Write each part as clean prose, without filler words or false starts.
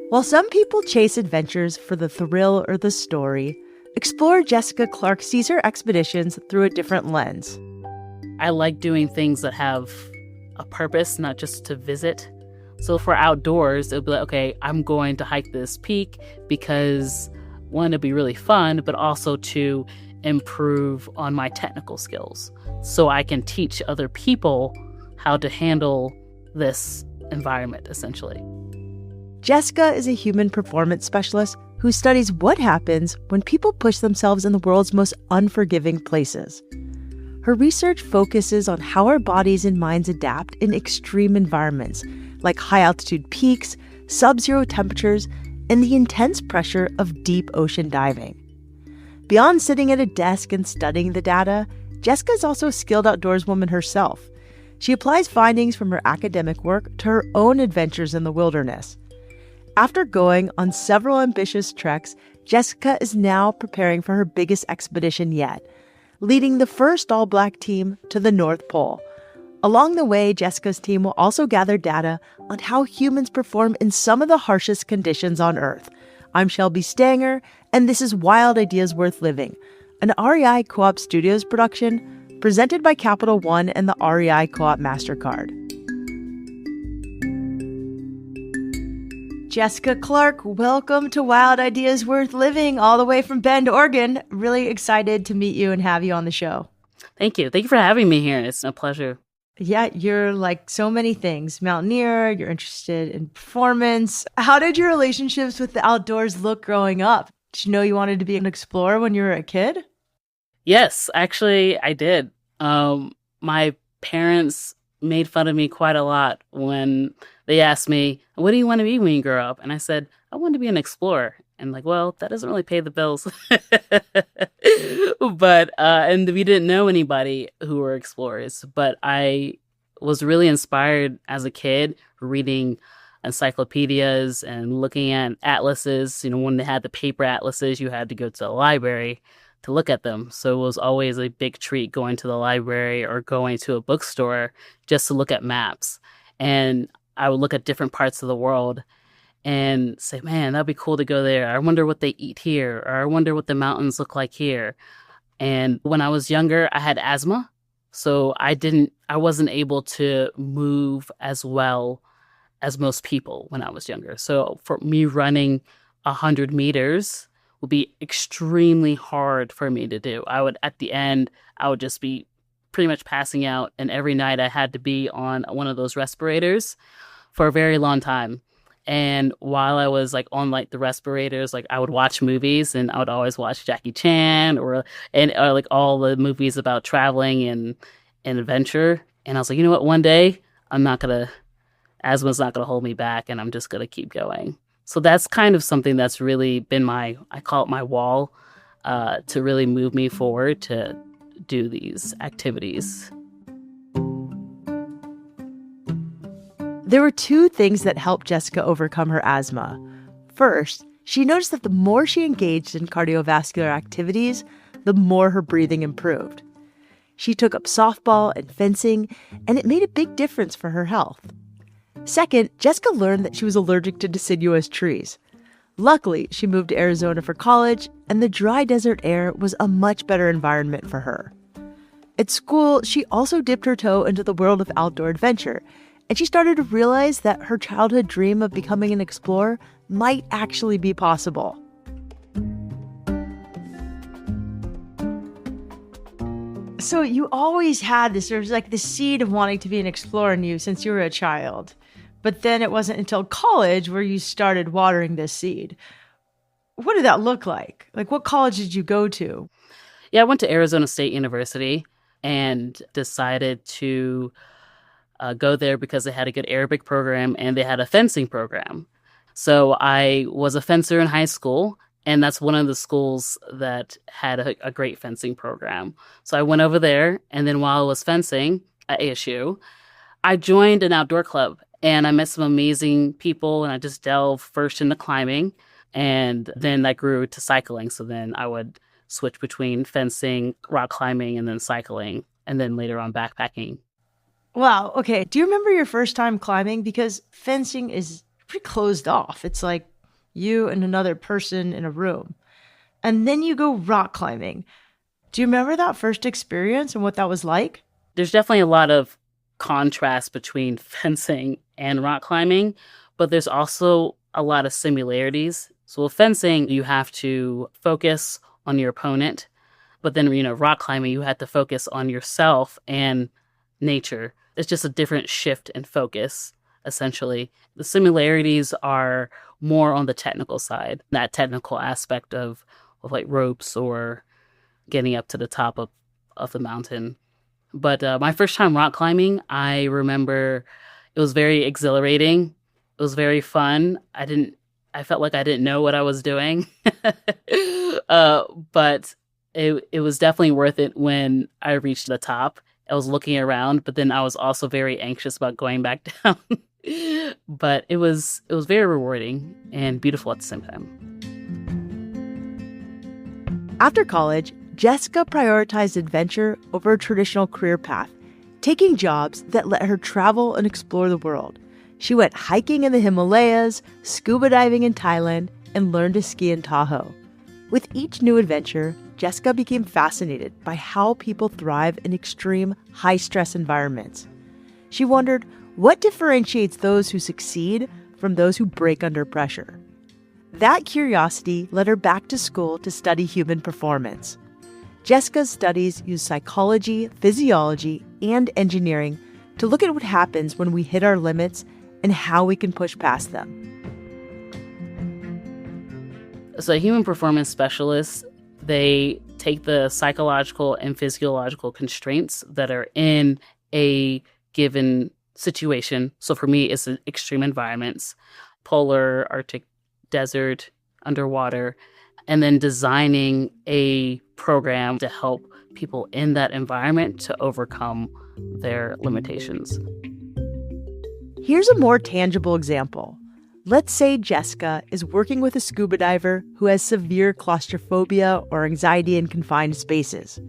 While some people chase adventures for the thrill or the story, explorer Jeska Clark sees her expeditions through a different lens. I like doing things that have a purpose, not just to visit. So for outdoors, it'll be like, okay, I'm going to hike this peak because one, it'll be really fun, but also to improve on my technical skills so I can teach other people how to handle this environment, essentially. Jeska is a human performance specialist who studies what happens when people push themselves in the world's most unforgiving places. Her research focuses on how our bodies and minds adapt in extreme environments, like high-altitude peaks, sub-zero temperatures, and the intense pressure of deep ocean diving. Beyond sitting at a desk and studying the data, Jeska is also a skilled outdoorswoman herself. She applies findings from her academic work to her own adventures in the wilderness. After going on several ambitious treks, Jeska is now preparing for her biggest expedition yet, leading the first all-black team to the North Pole. Along the way, Jeska's team will also gather data on how humans perform in some of the harshest conditions on Earth. I'm Shelby Stanger, and this is Wild Ideas Worth Living, an REI Co-op Studios production presented by Capital One and the REI Co-op MasterCard. Jeska Clark, welcome to Wild Ideas Worth Living, all the way from Bend, Oregon. Really excited to meet you and have you on the show. Thank you. Thank you for having me here. It's a pleasure. Yeah, you're like so many things. Mountaineer, you're interested in performance. How did your relationships with the outdoors look growing up? Did you know you wanted to be an explorer when you were a kid? Yes, actually, I did. My parents made fun of me quite a lot when they asked me, what do you want to be when you grow up? And I said, I want to be an explorer. And like, well, that doesn't really pay the bills. But, and we didn't know anybody who were explorers. But I was really inspired as a kid reading encyclopedias and looking at atlases. You know, when they had the paper atlases, you had to go to the library to look at them. So it was always a big treat going to the library or going to a bookstore just to look at maps. And I would look at different parts of the world and say, man, that'd be cool to go there. I wonder what they eat here, or I wonder what the mountains look like here. And when I was younger, I had asthma. So I wasn't able to move as well as most people when I was younger. So for me, running 100 meters would be extremely hard for me to do. At the end, I would just be pretty much passing out. And every night I had to be on one of those respirators for a very long time. And while I was like on like the respirators, like I would watch movies, and I would always watch Jackie Chan or like all the movies about traveling and adventure. And I was like, you know what? One day asthma's not gonna hold me back, and I'm just gonna keep going. So that's kind of something that's really been I call it my wall, to really move me forward to do these activities. There were two things that helped Jeska overcome her asthma. First, she noticed that the more she engaged in cardiovascular activities, the more her breathing improved. She took up softball and fencing, and it made a big difference for her health. Second, Jeska learned that she was allergic to deciduous trees. Luckily, she moved to Arizona for college, and the dry desert air was a much better environment for her. At school, she also dipped her toe into the world of outdoor adventure, and she started to realize that her childhood dream of becoming an explorer might actually be possible. So you always had this, there was like the seed of wanting to be an explorer in you since you were a child. But then it wasn't until college where you started watering this seed. What did that look like? Like, what college did you go to? Yeah, I went to Arizona State University and decided to go there because they had a good Arabic program and they had a fencing program. So I was a fencer in high school, and that's one of the schools that had a great fencing program. So I went over there, and then while I was fencing at ASU, I joined an outdoor club, and I met some amazing people, and I just delved first into climbing, and then that grew to cycling. So then I would switch between fencing, rock climbing, and then cycling, and then later on backpacking. Wow. Okay. Do you remember your first time climbing? Because fencing is pretty closed off. It's like you and another person in a room. And then you go rock climbing. Do you remember that first experience and what that was like? There's definitely a lot of contrast between fencing and rock climbing, but there's also a lot of similarities. So with fencing, you have to focus on your opponent, but then, rock climbing, you have to focus on yourself and nature. It's just a different shift in focus, essentially. The similarities are more on the technical side, that technical aspect of like ropes or getting up to the top of the mountain. But my first time rock climbing, I remember it was very exhilarating. It was very fun. I felt like I didn't know what I was doing. But it was definitely worth it when I reached the top. I was looking around, but then I was also very anxious about going back down. But it was very rewarding and beautiful at the same time. After college, Jeska prioritized adventure over a traditional career path, taking jobs that let her travel and explore the world. She went hiking in the Himalayas, scuba diving in Thailand, and learned to ski in Tahoe. With each new adventure, Jeska became fascinated by how people thrive in extreme, high-stress environments. She wondered what differentiates those who succeed from those who break under pressure. That curiosity led her back to school to study human performance. Jeska's studies use psychology, physiology, and engineering to look at what happens when we hit our limits and how we can push past them. So human performance specialists, they take the psychological and physiological constraints that are in a given situation. So for me, it's extreme environments, polar, Arctic, desert, underwater, and then designing a program to help people in that environment to overcome their limitations. Here's a more tangible example. Let's say Jeska is working with a scuba diver who has severe claustrophobia or anxiety in confined spaces.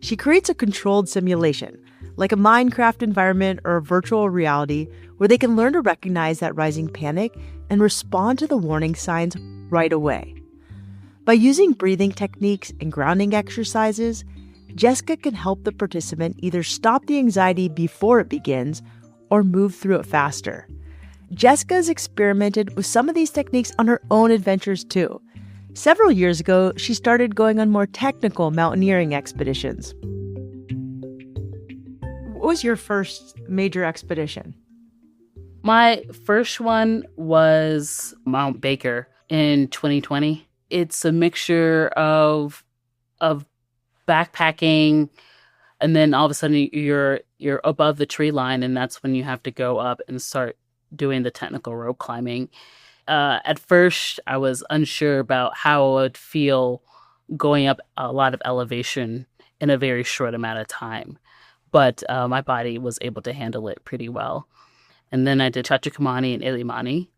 She creates a controlled simulation, like a Minecraft environment or a virtual reality, where they can learn to recognize that rising panic and respond to the warning signs right away. By using breathing techniques and grounding exercises, Jeska can help the participant either stop the anxiety before it begins or move through it faster. Jeska has experimented with some of these techniques on her own adventures too. Several years ago, she started going on more technical mountaineering expeditions. What was your first major expedition? My first one was Mount Baker in 2020. It's a mixture of backpacking, and then all of a sudden you're above the tree line, and that's when you have to go up and start doing the technical rope climbing. At first, I was unsure about how I would feel going up a lot of elevation in a very short amount of time, but my body was able to handle it pretty well. And then I did Chachicomani and Illimani.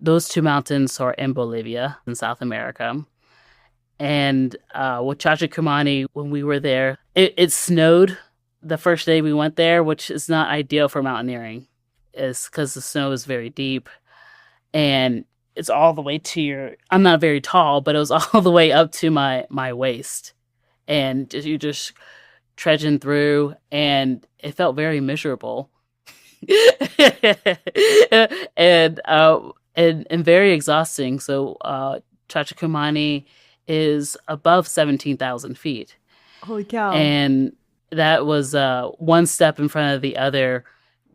Those two mountains are in Bolivia, in South America. And with Chachicomani, when we were there, it snowed the first day we went there, which is not ideal for mountaineering. It's because the snow is very deep. And it's all the way to I'm not very tall, but it was all the way up to my waist. And you're just trudging through, and it felt very miserable. and very exhausting. So Chachicomani is above 17,000 feet. Holy cow. And that was one step in front of the other,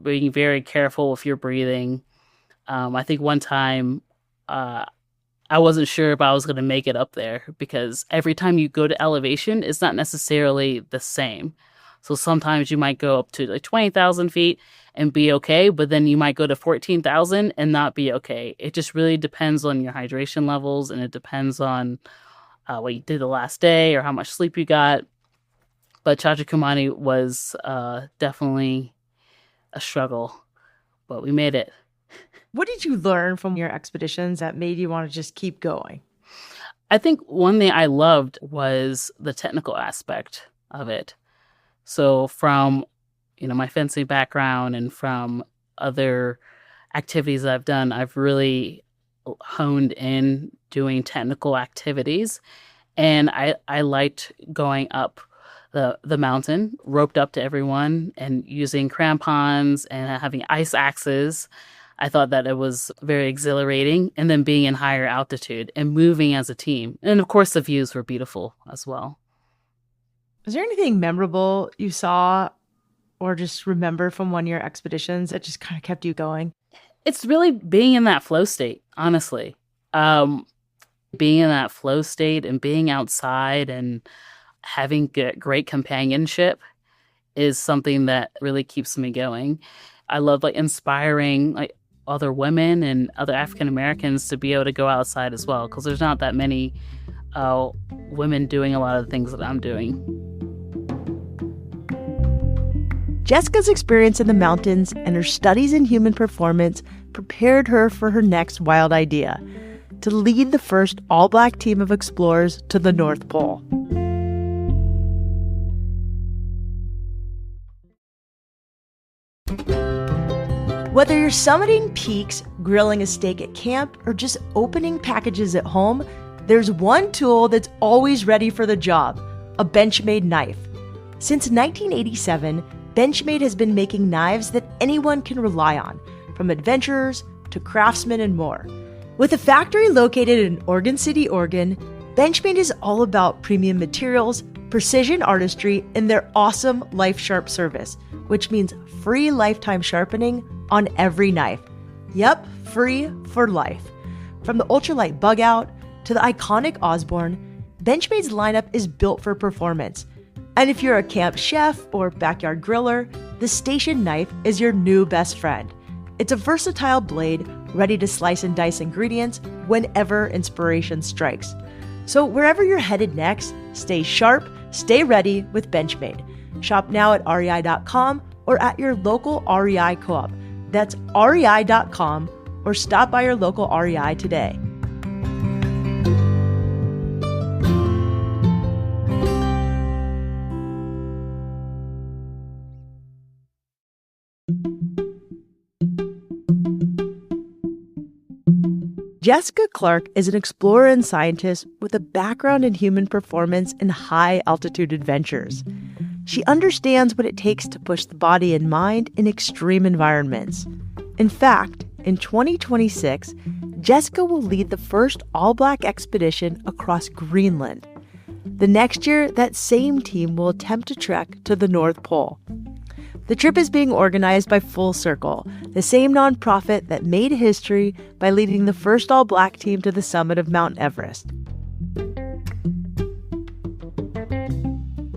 being very careful with your breathing. I think one time I wasn't sure if I was going to make it up there, because every time you go to elevation, it's not necessarily the same. So sometimes you might go up to like 20,000 feet and be okay, but then you might go to 14,000 and not be okay. It just really depends on your hydration levels, and it depends on what you did the last day or how much sleep you got. But Chachicomani was definitely a struggle, but we made it. What did you learn from your expeditions that made you want to just keep going? I think one thing I loved was the technical aspect of it. So from, my fencing background and from other activities that I've done, I've really honed in doing technical activities. And I liked going up the mountain, roped up to everyone and using crampons and having ice axes. I thought that it was very exhilarating. And then being in higher altitude and moving as a team. And of course, the views were beautiful as well. Is there anything memorable you saw or just remember from one of your expeditions that just kind of kept you going? It's really being in that flow state, honestly. Being in that flow state and being outside and having great companionship is something that really keeps me going. I love inspiring other women and other African Americans to be able to go outside as well, because there's not that many women doing a lot of the things that I'm doing. Jeska's experience in the mountains and her studies in human performance prepared her for her next wild idea: to lead the first all-Black team of explorers to the North Pole. Whether you're summiting peaks, grilling a steak at camp, or just opening packages at home, there's one tool that's always ready for the job: a Benchmade knife. Since 1987, Benchmade has been making knives that anyone can rely on, from adventurers to craftsmen and more. With a factory located in Oregon City, Oregon, Benchmade is all about premium materials, precision artistry, and their awesome Life Sharp service, which means free lifetime sharpening on every knife. Yep, free for life. From the ultralight bug out to the iconic Osborne, Benchmade's lineup is built for performance. And if you're a camp chef or backyard griller, the station knife is your new best friend. It's a versatile blade ready to slice and dice ingredients whenever inspiration strikes. So wherever you're headed next, stay sharp, stay ready with Benchmade. Shop now at rei.com or at your local REI co-op. That's rei.com, or stop by your local REI today. Jeska Clark is an explorer and scientist with a background in human performance and high-altitude adventures. She understands what it takes to push the body and mind in extreme environments. In fact, in 2026, Jeska will lead the first all-Black expedition across Greenland. The next year, that same team will attempt to trek to the North Pole. The trip is being organized by Full Circle, the same nonprofit that made history by leading the first all-Black team to the summit of Mount Everest.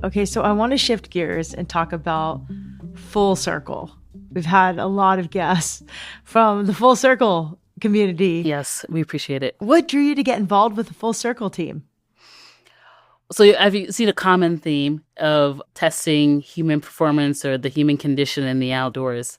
Okay, so I want to shift gears and talk about Full Circle. We've had a lot of guests from the Full Circle community. Yes, we appreciate it. What drew you to get involved with the Full Circle team? So have you seen a common theme of testing human performance or the human condition in the outdoors?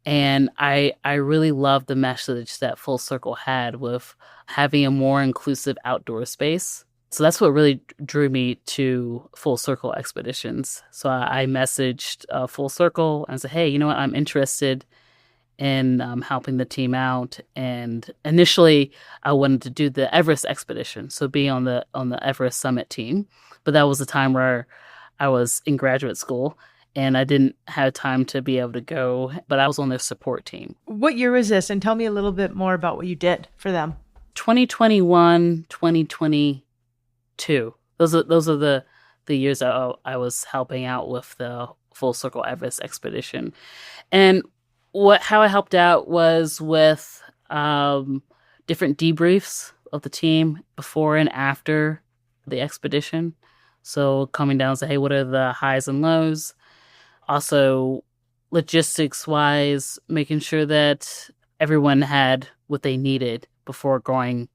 And I really love the message that Full Circle had with having a more inclusive outdoor space. So that's what really drew me to Full Circle expeditions. So I messaged Full Circle and said, hey, you know what? I'm interested in helping the team out. And initially, I wanted to do the Everest expedition, so be on the Everest summit team. But that was the time where I was in graduate school, and I didn't have time to be able to go. But I was on their support team. What year was this? And tell me a little bit more about what you did for them. 2021, 2022. Those are the years that I was helping out with the Full Circle Everest expedition. And how I helped out was with different debriefs of the team before and after the expedition. So coming down and say, hey, what are the highs and lows? Also, logistics-wise, making sure that everyone had what they needed before going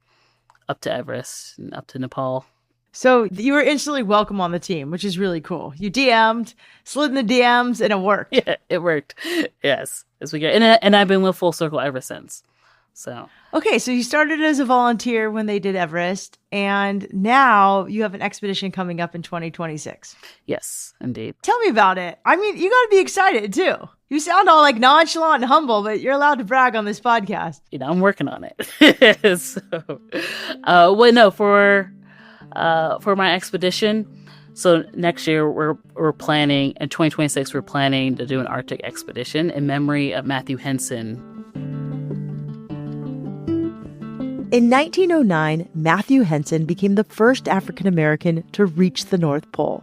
up to Everest and up to Nepal. So you were instantly welcome on the team, which is really cool. You DM'd, slid in the DMs, and it worked. Yeah, it worked. Yes. And I've been with Full Circle ever since. So okay, so you started as a volunteer when they did Everest, and now you have an expedition coming up in 2026. Yes, indeed. Tell me about it. I mean, you got to be excited too. You sound all like nonchalant and humble, but you're allowed to brag on this podcast. I'm working on it. For my expedition, so next year we're planning, in 2026 we're planning to do an Arctic expedition in memory of Matthew Henson. In 1909, Matthew Henson became the first African American to reach the North Pole.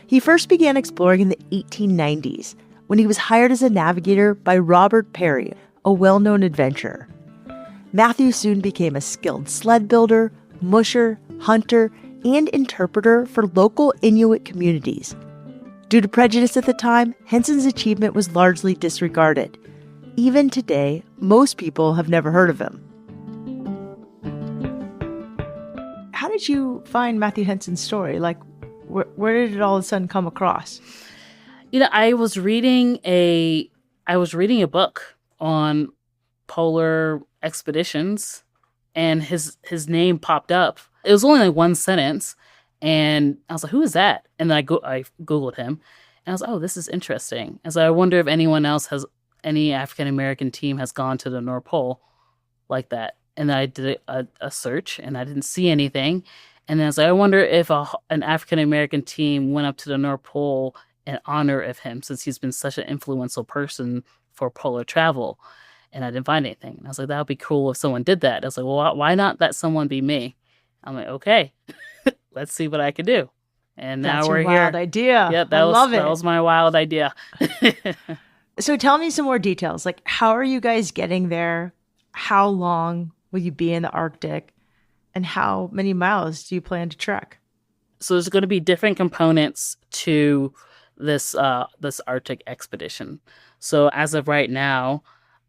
He first began exploring in the 1890s when he was hired as a navigator by Robert Peary, a well-known adventurer. Matthew soon became a skilled sled builder, musher, hunter, and interpreter for local Inuit communities. Due to prejudice at the time, Henson's achievement was largely disregarded. Even today, most people have never heard of him. How did you find Matthew Henson's story? Like, where did it all of a sudden come across? I was reading a book on polar expeditions, and his name popped up. It was only like one sentence, and I was like, "Who is that?" And then I Googled him, and I was like, "Oh, this is interesting." And so I wonder if any African American team has gone to the North Pole like that. And then I did a search, and I didn't see anything. And then I was like, I wonder if an African American team went up to the North Pole in honor of him, since he's been such an influential person for polar travel. And I didn't find anything. And I was like, that would be cool if someone did that. I was like, well, why not that someone be me? I'm like, okay, let's see what I can do. And now we're here. That's your wild idea. Yeah, I love it. That was my wild idea. So tell me some more details. Like, how are you guys getting there? How long will you be in the Arctic? And how many miles do you plan to trek? So there's going to be different components to this Arctic expedition. So as of right now,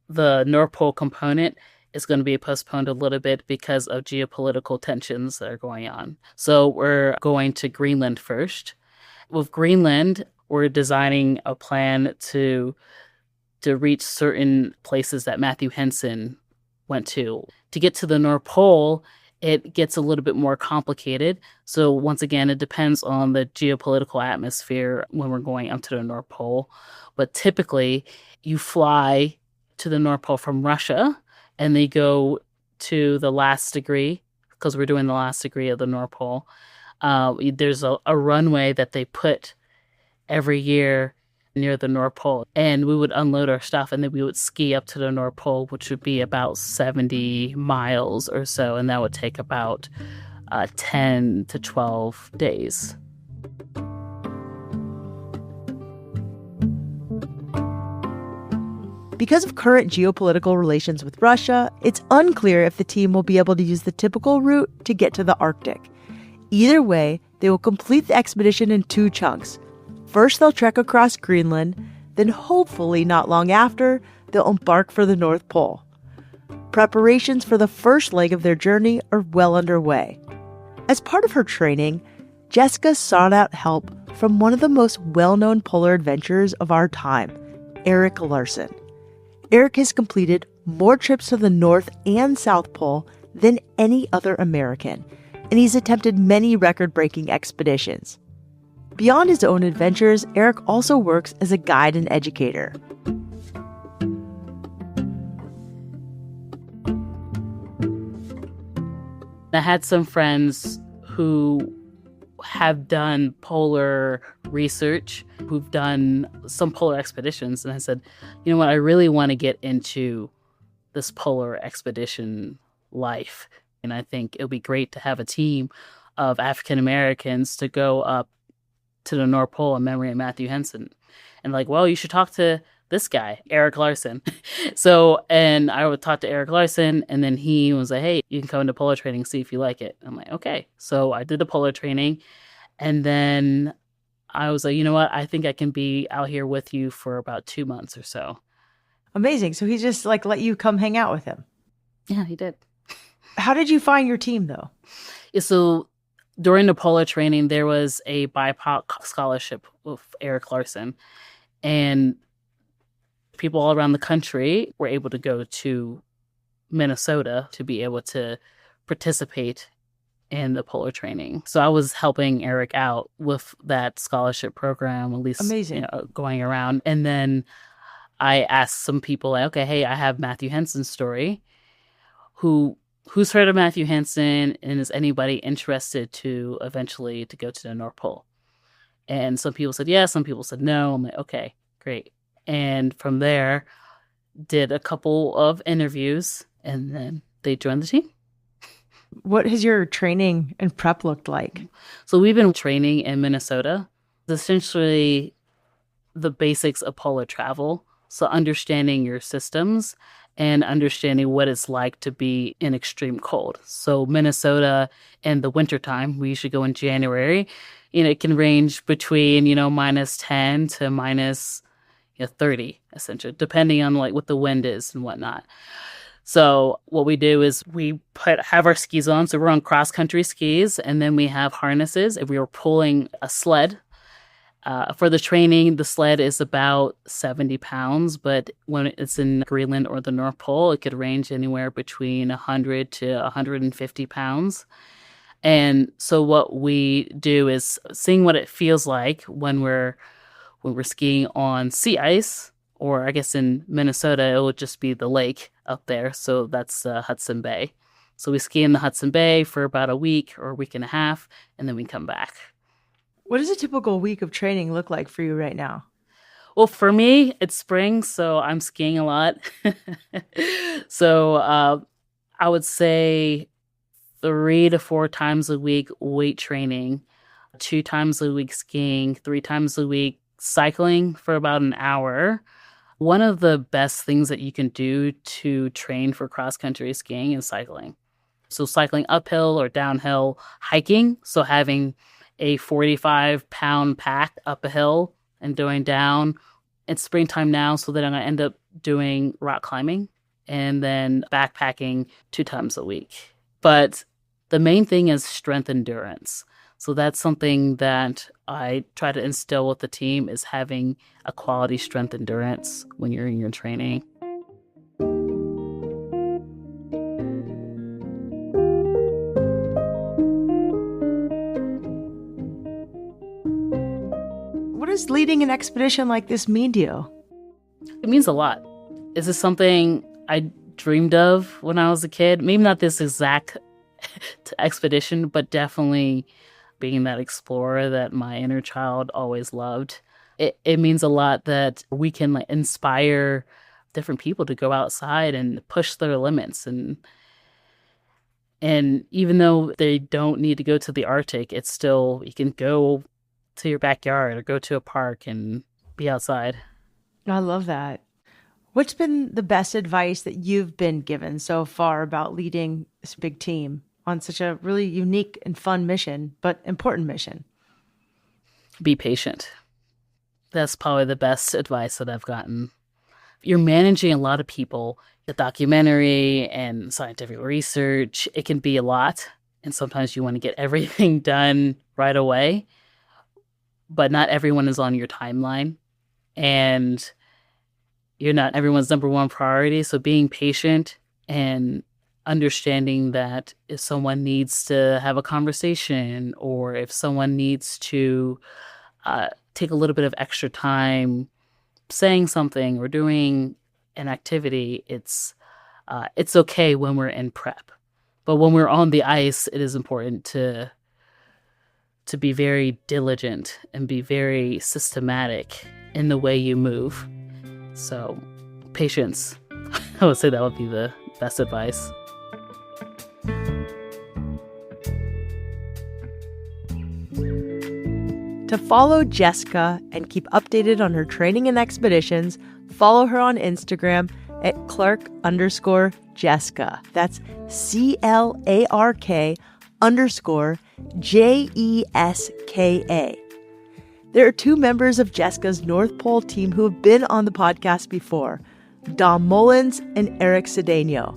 the North Pole component is going to be postponed a little bit because of geopolitical tensions that are going on. So we're going to Greenland first. With Greenland, we're designing a plan to reach certain places that Matthew Henson went to. To get to the North Pole, it gets a little bit more complicated. So once again, it depends on the geopolitical atmosphere when we're going up to the North Pole. But typically, you fly to the North Pole from Russia, and they go to the last degree, because we're doing the last degree of the North Pole. There's a runway that they put every year near the North Pole, and we would unload our stuff, and then we would ski up to the North Pole, which would be about 70 miles or so, and that would take about 10 to 12 days. Because of current geopolitical relations with Russia, it's unclear if the team will be able to use the typical route to get to the Arctic. Either way, they will complete the expedition in 2 chunks. First, they'll trek across Greenland, then hopefully not long after, they'll embark for the North Pole. Preparations for the first leg of their journey are well underway. As part of her training, Jeska sought out help from one of the most well-known polar adventurers of our time, Erik Larson. Erik has completed more trips to the North and South Pole than any other American, and he's attempted many record-breaking expeditions. Beyond his own adventures, Erik also works as a guide and educator. I had some friends who have done polar research, who've done some polar expeditions, and I said, you know what, I really want to get into this polar expedition life. And I think it would be great to have a team of African Americans to go up to the North Pole in memory of Matthew Henson. And like, well, you should talk to this guy, Erik Larson. And I would talk to Erik Larson, and then he was like, hey, you can come into polar training, see if you like it. I'm like, okay. So I did the polar training, and then I was like, you know what? I think I can be out here with you for about 2 months or so. Amazing. So he just like let you come hang out with him. Yeah, he did. How did you find your team though? Yeah, so during the polar training, there was a BIPOC scholarship with Erik Larson, and people all around the country were able to go to Minnesota to be able to participate in the polar training. So I was helping Erik out with that scholarship program, at least. Amazing. Going around. And then I asked some people, like, okay, hey, I have Matthew Henson's story. Who's heard of Matthew Henson, and is anybody interested to eventually to go to the North Pole? And some people said yes, some people said no. I'm like, okay, great. And from there, did a couple of interviews, and then they joined the team. What has your training and prep looked like? So we've been training in Minnesota. It's essentially the basics of polar travel. So understanding your systems and understanding what it's like to be in extreme cold. So Minnesota in the wintertime, we usually go in January, it can range between, minus 10 to minus 30, essentially, depending on like what the wind is and whatnot. So what we do is we have our skis on. So we're on cross-country skis, and then we have harnesses, and we are pulling a sled. For the training, the sled is about 70 pounds, but when it's in Greenland or the North Pole, it could range anywhere between 100 to 150 pounds. And so what we do is seeing what it feels like when we're skiing on sea ice, or I guess in Minnesota, it would just be the lake up there. So that's Hudson Bay. So we ski in the Hudson Bay for about a week or a week and a half, and then we come back. What does a typical week of training look like for you right now? Well, for me, it's spring, so I'm skiing a lot. So I would say 3 to 4 times a week weight training, 2 times a week skiing, 3 times a week cycling for about an hour. One of the best things that you can do to train for cross-country skiing is cycling. So cycling uphill or downhill, hiking, so having a 45-pound pack up a hill and going down. It's springtime now, so then I'm going to end up doing rock climbing and then backpacking 2 times a week. But the main thing is strength endurance. So that's something that I try to instill with the team, is having a quality strength endurance when you're in your training. What does leading an expedition like this mean to you? It means a lot. This is something I dreamed of when I was a kid. Maybe not this exact expedition, but definitely being that explorer that my inner child always loved. It means a lot that we can inspire different people to go outside and push their limits. And even though they don't need to go to the Arctic, it's still, you can go to your backyard or go to a park and be outside. I love that. What's been the best advice that you've been given so far about leading this big team on such a really unique and fun mission, but important mission? Be patient. That's probably the best advice that I've gotten. You're managing a lot of people. The documentary and scientific research, it can be a lot. And sometimes you want to get everything done right away. But not everyone is on your timeline. And you're not everyone's number one priority. So being patient and understanding that if someone needs to have a conversation, or if someone needs to take a little bit of extra time saying something or doing an activity, it's okay when we're in prep. But when we're on the ice, it is important to be very diligent and be very systematic in the way you move. So patience. I would say that would be the best advice. To follow Jeska and keep updated on her training and expeditions, follow her on Instagram at Clark_Jeska. That's CLARK_JESKA. There are 2 members of Jeska's North Pole team who have been on the podcast before, Dom Mullins and Eric Cedeno.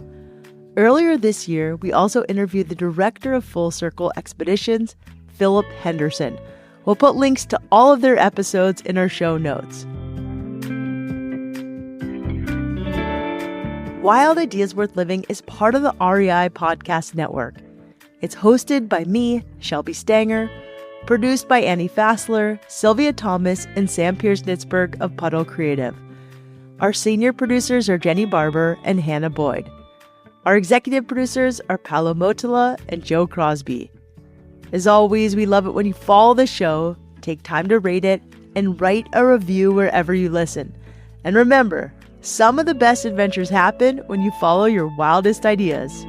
Earlier this year, we also interviewed the director of Full Circle Expeditions, Philip Henderson. We'll put links to all of their episodes in our show notes. Wild Ideas Worth Living is part of the REI Podcast Network. It's hosted by me, Shelby Stanger, produced by Annie Fassler, Sylvia Thomas, and Sam Pierce-Nitzberg of Puddle Creative. Our senior producers are Jenny Barber and Hannah Boyd. Our executive producers are Paolo Motola and Joe Crosby. As always, we love it when you follow the show, take time to rate it, and write a review wherever you listen. And remember, some of the best adventures happen when you follow your wildest ideas.